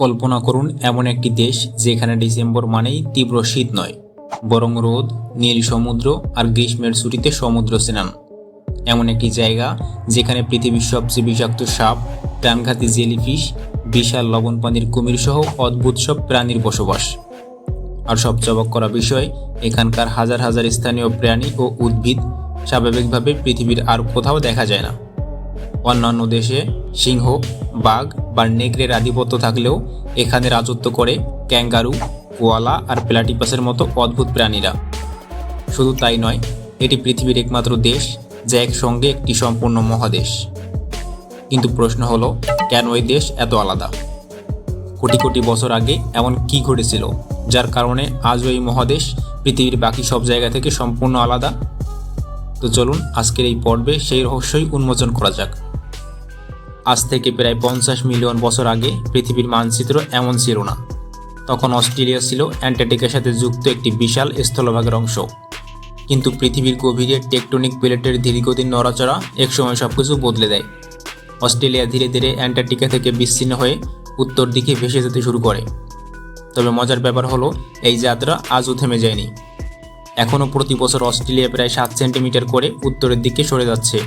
কল্পনা করুন এমন একটি দেশ যেখানে ডিসেম্বর মানেই তীব্র শীত নয়, বরং রোদ, নীল সমুদ্র আর গ্রীষ্মের ছুটিতে সমুদ্র স্নান। এমন একটি জায়গা যেখানে পৃথিবীর সবচেয়ে বিষাক্ত সাপ, প্রাণঘাতী জেলিফিশ, বিশাল লবণ পানির কুমির সহ অদ্ভুত সব প্রাণীর বসবাস। আর সবচেয়ে অবাক করা বিষয়, এখানকার হাজার হাজার স্থানীয় প্রাণী ও উদ্ভিদ স্বাভাবিকভাবে পৃথিবীর আর কোথাও দেখা যায় না। অন্যান্য দেশে সিংহ, বাঘ বা নেকড়ের আধিপত্য থাকলেও এখানে রাজত্ব করে ক্যাঙ্গারু, কোয়ালা আর প্লাটিপাসের মতো অদ্ভুত প্রাণীরা। শুধু তাই নয়, এটি পৃথিবীর একমাত্র দেশ যা একসঙ্গে একটি সম্পূর্ণ মহাদেশ। কিন্তু প্রশ্ন হলো, কেন এই দেশ এত আলাদা? কোটি কোটি বছর আগে এমন কি ঘটেছিল যার কারণে আজও এই মহাদেশ পৃথিবীর বাকি সব জায়গা থেকে সম্পূর্ণ আলাদা? তো চলুন আজকের এই পর্বে সেই রহস্যই উন্মোচন করা যাক। আজ থেকে প্রায় 50 মিলিয়ন বছর আগে পৃথিবীর মানচিত্র এমন ছিল না। তখন অস্ট্রেলিয়া ছিল অ্যান্টার্কটিকার সাথে যুক্ত একটি বিশাল স্থলভাগের অংশ। কিন্তু পৃথিবীর গভীরে টেকটনিক প্লেটের ধীরগতির নড়াচড়া একসময় সবকিছু বদলে দেয়। অস্ট্রেলিয়া ধীরে ধীরে অ্যান্টার্কটিকা থেকে বিচ্ছিন্ন হয়ে উত্তর দিকে ভেসে যেতে শুরু করে। তবে মজার ব্যাপার হলো, এই যাত্রা আজও থেমে যায়নি। এখনও প্রতি বছর অস্ট্রেলিয়া প্রায় 7 সেন্টিমিটার করে উত্তরের দিকে সরে যাচ্ছে।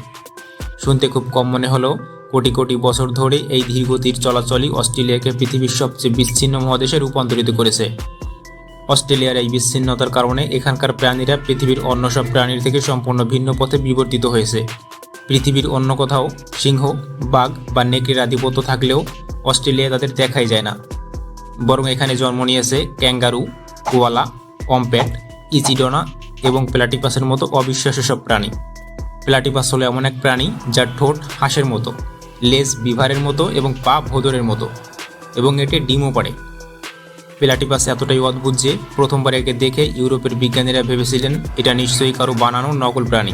শুনতে খুব কম মনে হলেও কোটি কোটি বছর ধরে এই ধীরগতির চলাচলই অস্ট্রেলিয়াকে পৃথিবীর সবচেয়ে বিচ্ছিন্ন মহাদেশে রূপান্তরিত করেছে। অস্ট্রেলিয়ার এই বিচ্ছিন্নতার কারণে এখানকার প্রাণীরা পৃথিবীর অন্য সব প্রাণীর থেকে সম্পূর্ণ ভিন্ন পথে বিবর্তিত হয়েছে। পৃথিবীর অন্য কোথাও সিংহ, বাঘ বা নেকড়ের আধিপত্য থাকলেও অস্ট্রেলিয়া তাদের দেখাই যায় না। বরং এখানে জন্ম নিয়েছে ক্যাঙ্গারু, কোয়ালা, পম্প্যাট, ইচিডনা এবং প্লাটিপাসের মতো অবিশ্বাস্য সব প্রাণী। প্লাটিপাস হলো এমন এক প্রাণী যার ঠোঁট হাঁসের মতো, লেজ বিভারের মতো এবং পা ভোঁদরের মতো, এবং এটি ডিমও পাড়ে। প্লাটিপাস এতটাই অদ্ভুত যে প্রথমবার একে দেখে ইউরোপের বিজ্ঞানীরা ভেবেছিলেন এটা নিশ্চয়ই কারো বানানো নকল প্রাণী।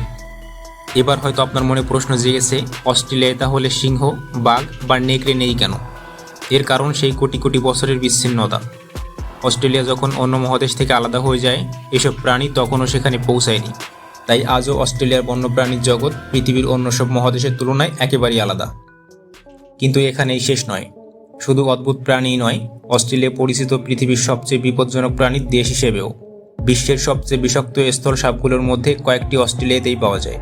এবার হয়তো আপনার মনে প্রশ্ন জেগেছে, অস্ট্রেলিয়ায় তাহলে সিংহ, বাঘ বা নেকড়ে নেই কেন? এর কারণ সেই কোটি কোটি বছরের বিচ্ছিন্নতা। অস্ট্রেলিয়া যখন অন্য মহাদেশ থেকে আলাদা হয়ে যায়, এসব প্রাণী তখনও সেখানে পৌঁছায়নি। তাই আজও অস্ট্রেলিয়ার বন্যপ্রাণীর জগৎ পৃথিবীর অন্য সব মহাদেশের তুলনায় একেবারেই আলাদা। কিন্তু এখানেই শেষ নয়। শুধু অদ্ভুত প্রাণীই নয়, অস্ট্রেলিয়া পরিচিত পৃথিবীর সবচেয়ে বিপজ্জনক প্রাণীর দেশ হিসেবেও। বিশ্বের সবচেয়ে বিষাক্ত স্থল সাপগুলোর মধ্যে কয়েকটি অস্ট্রেলিয়াতেই পাওয়া যায়।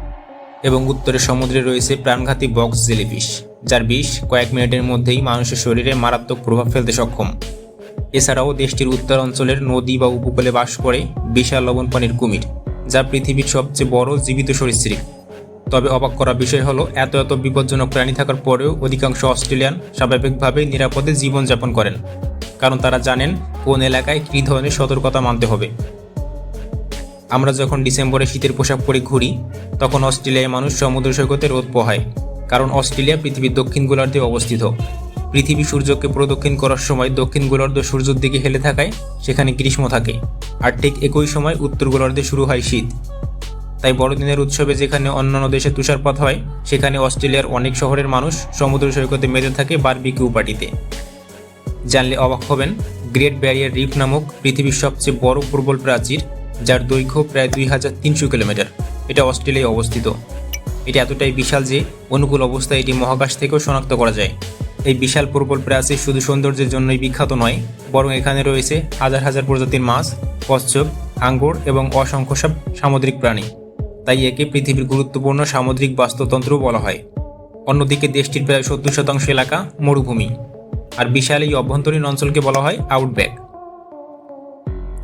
এবং উত্তরের সমুদ্রে রয়েছে প্রাণঘাতী বক্স জেলিফিশ, যার বিষ কয়েক মিনিটের মধ্যেই মানুষের শরীরে মারাত্মক প্রভাব ফেলতে সক্ষম। এছাড়াও দেশটির উত্তর অঞ্চলের নদী বা উপকূলে বাস করে বিশাল লবণ পানির কুমির, যা পৃথিবীর সবচেয়ে বড় জীবিত সরীসৃপ। তবে অবাক করা বিষয় হলো, এত এত বিপজ্জনক প্রাণী থাকার পরেও অধিকাংশ অস্ট্রেলিয়ান স্বাভাবিকভাবে নিরাপদে জীবনযাপন করেন, কারণ তারা জানেন কোন এলাকায় কী ধরনের সতর্কতা মানতে হবে। আমরা যখন ডিসেম্বরে শীতের পোশাক পরে ঘুরি, তখন অস্ট্রেলিয়ায় মানুষ সমুদ্র সৈকতে রোদ পোহায়, কারণ অস্ট্রেলিয়া পৃথিবীর দক্ষিণ গোলার্ধে অবস্থিত। পৃথিবী সূর্যকে প্রদক্ষিণ করার সময় দক্ষিণ গোলার্ধ সূর্যের দিকে হেলে থাকায় সেখানে গ্রীষ্ম থাকে, আর ঠিক একই সময় উত্তর গোলার্ধে শুরু হয় শীত। তাই বড়দিনের উৎসবে যেখানে অন্যান্য দেশে তুষারপাত হয়, সেখানে অস্ট্রেলিয়ার অনেক শহরের মানুষ সমুদ্র সৈকতে মেতে থাকে বারবিকিউ পার্টিতে। জানলে অবাক হবেন, গ্রেট ব্যারিয়ার রিফ নামক পৃথিবীর সবচেয়ে বড় প্রবল প্রাচীর, যার দৈর্ঘ্য প্রায় 2300 কিলোমিটার, এটা অস্ট্রেলিয়ায় অবস্থিত। এটা এতটাই বিশাল যে অনুকূল অবস্থায় এটি মহাকাশ থেকেও শনাক্ত করা যায়। এই বিশাল প্রবল প্রাচীর শুধু সৌন্দর্যের জন্যই বিখ্যাত নয়, বরং এখানে রয়েছে হাজার হাজার প্রজাতির মাছ, কচ্ছপ, হাঙ্গর এবং অসংখ্য সব সামুদ্রিক প্রাণী। তাই একে পৃথিবীর গুরুত্বপূর্ণ সামুদ্রিক বাস্তুতন্ত্রও বলা হয়। অন্যদিকে দেশটির প্রায় 70% এলাকা মরুভূমি, আর বিশাল এই অভ্যন্তরীণ অঞ্চলকে বলা হয় আউটব্যাক।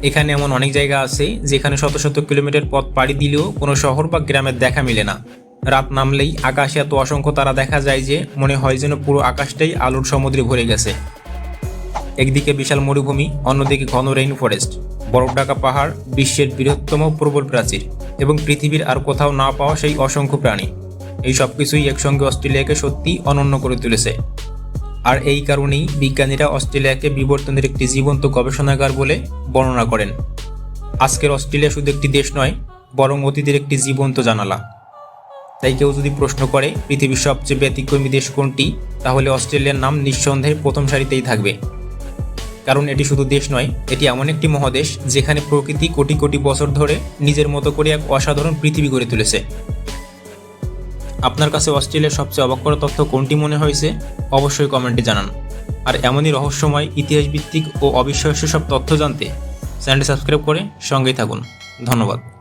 এখানে এমন অনেক জায়গা আছে যেখানে শত শত কিলোমিটার পথ পাড়ি দিলেও কোনো শহর বা গ্রামের দেখা মেলে না। রাত নামলেই আকাশে এত অসংখ্য তারা দেখা যায় যে মনে হয় যেন পুরো আকাশটাই আলোর সমুদ্রে ভরে গেছে। একদিকে বিশাল মরুভূমি, অন্যদিকে ঘন রেইন ফরেস্ট, বরফ ঢাকা পাহাড়, বিশ্বের বৃহত্তম প্রবল প্রাচীর এবং পৃথিবীর আর কোথাও না পাওয়া সেই অসংখ্য প্রাণী। এই সব কিছুই একসঙ্গে অস্ট্রেলিয়াকে সত্যি অনন্য করে তুলেছে। আর এই কারণেই বিজ্ঞানীরা অস্ট্রেলিয়াকে বিবর্তনের একটি জীবন্ত গবেষণাগার বলে বর্ণনা করেন। আজকের অস্ট্রেলিয়া শুধু একটি দেশ নয়, বরং অতীতের একটি জীবন্ত জানালা। তাই কেউ যদি প্রশ্ন করে পৃথিবীর সবচেয়ে ব্যতিক্রমী দেশ কোনটি, তাহলে অস্ট্রেলিয়ার নাম নিঃসন্দেহে প্রথম সারিতেই থাকবে। কারণ এটি শুধু দেশ নয়, এটি এমন একটি মহাদেশ যেখানে প্রকৃতি কোটি কোটি বছর ধরে নিজের মতো করে এক অসাধারণ পৃথিবী গড়ে তুলেছে। আপনার কাছে অস্ট্রেলিয়ার সবচেয়ে অবাক করা তথ্য কোনটি মনে হয়েছে? অবশ্যই কমেন্টে জানান। আর এমনই রহস্যময় ইতিহাসভিত্তিক ও অবিশ্বাস্য সব তথ্য জানতে চ্যানেলটি সাবস্ক্রাইব করে সঙ্গেই থাকুন। ধন্যবাদ।